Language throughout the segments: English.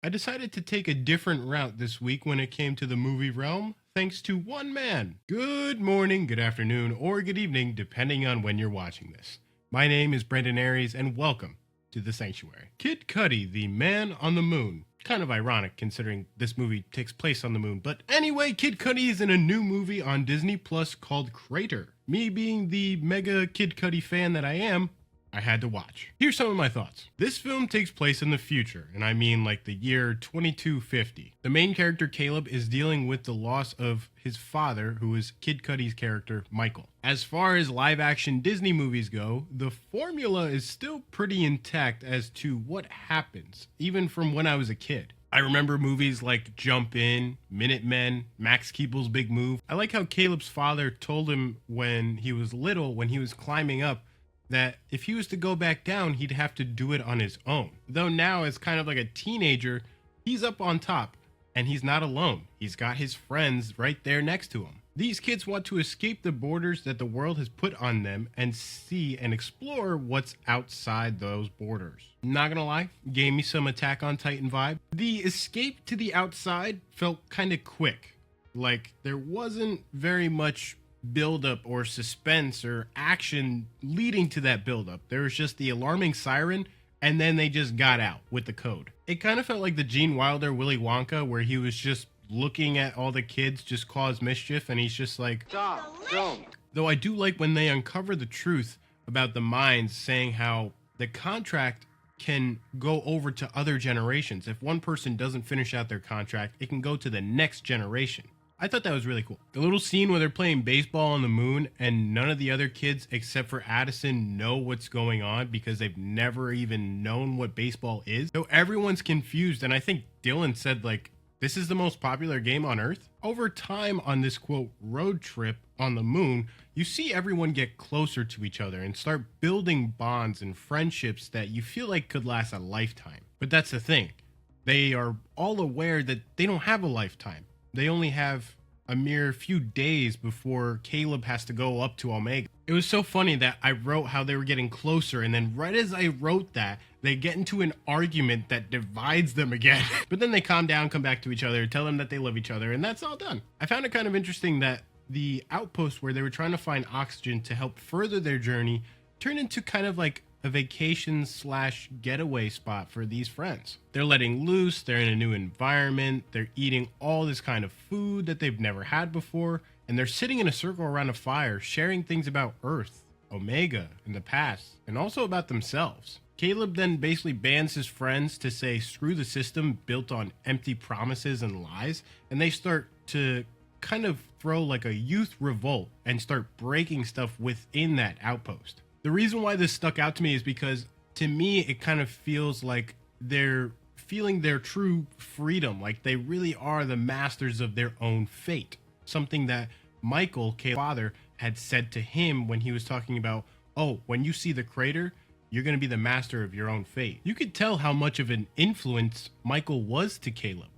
I decided to take a different route this week when it came to the movie realm, thanks to one man. Good morning, good afternoon, or good evening, depending on when you're watching this. My name is Brandon Aries, and welcome to The Sanctuary. Kid Cudi, the man on the moon. Kind of ironic considering this movie takes place on the moon. But anyway, Kid Cudi is in a new movie on Disney Plus called Crater. Me being the mega Kid Cudi fan that I am, I had to watch. Here's some of my thoughts. This film takes place in the future, and I mean like the year 2250. The main character, Caleb, is dealing with the loss of his father, who is Kid Cudi's character, Michael. As far as live action Disney movies go, the formula is still pretty intact as to what happens, even from when I was a kid. I remember movies like Jump In, Minutemen, Max Keeble's Big Move. I like how Caleb's father told him when he was little, when he was climbing up, that if he was to go back down, he'd have to do it on his own. Though now, as kind of like a teenager, he's up on top and he's not alone. He's got his friends right there next to him. These kids want to escape the borders that the world has put on them and see and explore what's outside those borders. Not gonna lie, gave me some Attack on Titan vibe. The escape to the outside felt kind of quick. Like there wasn't very much buildup or suspense or action leading to that buildup. There was just the alarming siren, and then they just got out with the code. It kind of felt like the Gene Wilder Willy Wonka, where he was just looking at all the kids just cause mischief, and he's just like, stop, don't. Though I do like when they uncover the truth about the mines, saying how the contract can go over to other generations. If one person doesn't finish out their contract, it can go to the next generation. I thought that was really cool. The little scene where they're playing baseball on the moon and none of the other kids except for Addison know what's going on because they've never even known what baseball is. So everyone's confused, and I think Dylan said like, this is the most popular game on Earth. Over time on this quote road trip on the moon, you see everyone get closer to each other and start building bonds and friendships that you feel like could last a lifetime. But that's the thing. They are all aware that they don't have a lifetime. They only have a mere few days before Caleb has to go up to Omega. It was so funny that I wrote how they were getting closer, and then right as I wrote that, they get into an argument that divides them again. But then they calm down, come back to each other, tell them that they love each other, and that's all done. I found it kind of interesting that the outpost where they were trying to find oxygen to help further their journey turned into kind of like a vacation slash getaway spot for these friends. They're letting loose, they're in a new environment, they're eating all this kind of food that they've never had before, and they're sitting in a circle around a fire, sharing things about Earth, Omega, and the past, and also about themselves. Caleb then basically bans his friends to say screw the system built on empty promises and lies, and they start to kind of throw like a youth revolt and start breaking stuff within that outpost. The reason why this stuck out to me is because to me, it kind of feels like they're feeling their true freedom. Like they really are the masters of their own fate. Something that Michael, Caleb's father, had said to him when he was talking about, oh, when you see the crater, you're going to be the master of your own fate. You could tell how much of an influence Michael was to Caleb.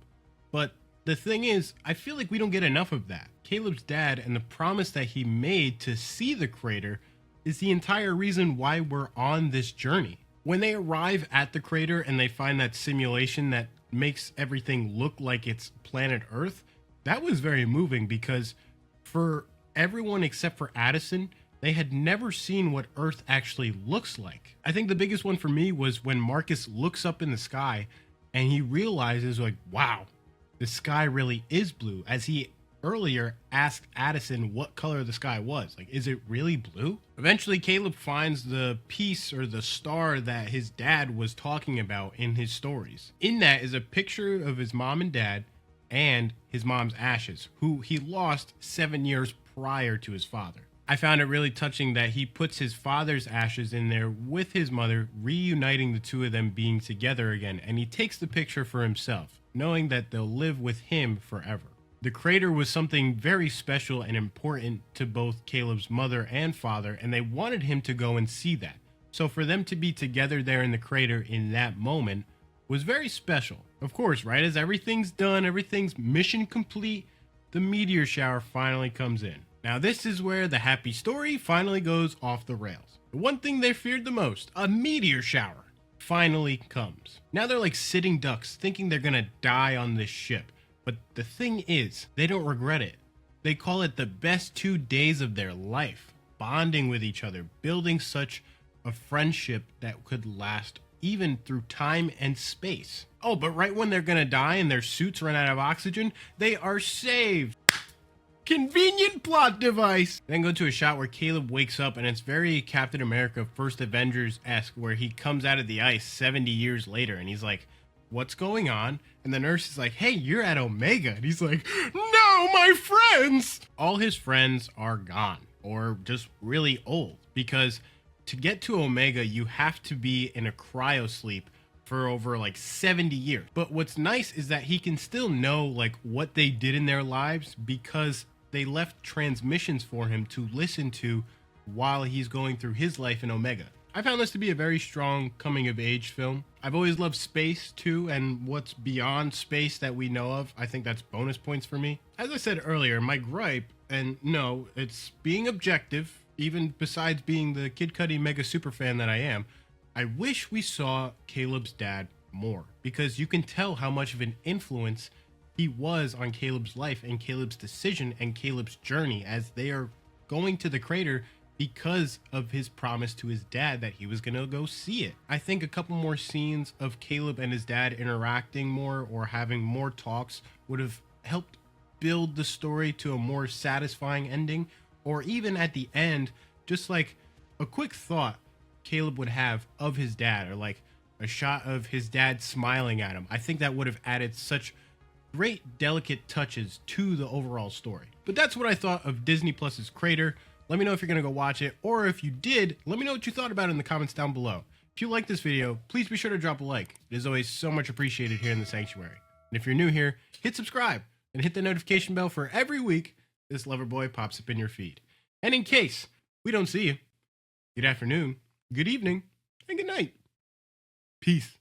But the thing is, I feel like we don't get enough of that. Caleb's dad and the promise that he made to see the crater is the entire reason why we're on this journey. When they arrive at the crater and they find that simulation that makes everything look like it's planet Earth, that was very moving because for everyone except for Addison, they had never seen what Earth actually looks like. I think the biggest one for me was when Marcus looks up in the sky and he realizes like, wow, the sky really is blue, as he earlier asked Addison what color the sky was. Like, is it really blue? Eventually, Caleb finds the piece or the star that his dad was talking about in his stories. In that is a picture of his mom and dad and his mom's ashes, who he lost 7 years prior to his father. I found it really touching that he puts his father's ashes in there with his mother, reuniting the two of them being together again, and he takes the picture for himself, knowing that they'll live with him forever. The crater was something very special and important to both Caleb's mother and father, and they wanted him to go and see that. So for them to be together there in the crater in that moment was very special. Of course, right as everything's done, everything's mission complete, the meteor shower finally comes in. Now this is where the happy story finally goes off the rails. The one thing they feared the most, a meteor shower. finally comes. Now they're like sitting ducks, thinking they're gonna die on this ship. But the thing is, they don't regret it. They call it the best 2 days of their life, bonding with each other, building such a friendship that could last even through time and space. Oh, but right when they're gonna die and their suits run out of oxygen, they are saved. Convenient plot device. Then go to a shot where Caleb wakes up, and it's very Captain America First Avengers-esque, where he comes out of the ice 70 years later and he's like, what's going on? And the nurse is like, hey, you're at Omega. And he's like, no, my friends. All his friends are gone, or just really old, because to get to Omega, you have to be in a cryo sleep for over like 70 years. But what's nice is that he can still know like what they did in their lives, because they left transmissions for him to listen to while he's going through his life in Omega. I found this to be a very strong coming of age film. I've always loved space too, and what's beyond space that we know of, I think that's bonus points for me. As I said earlier, my gripe, and no, it's being objective, even besides being the Kid Cudi mega super fan that I am, I wish we saw Caleb's dad more, because you can tell how much of an influence he was on Caleb's life and Caleb's decision and Caleb's journey as they are going to the crater because of his promise to his dad that he was going to go see it. I think a couple more scenes of Caleb and his dad interacting more or having more talks would have helped build the story to a more satisfying ending, or even at the end, just like a quick thought Caleb would have of his dad, or like a shot of his dad smiling at him. I think that would have added such great delicate touches to the overall story. But that's what I thought of Disney Plus's Crater. Let me know if you're gonna go watch it, or if you did, let me know what you thought about it in the comments down below. If you like this video, please be sure to drop a like. It is always so much appreciated here in the Sanctuary. And if you're new here, hit subscribe and hit the notification bell for every week this lover boy pops up in your feed. And in case we don't see you, good afternoon, good evening, and good night. Peace.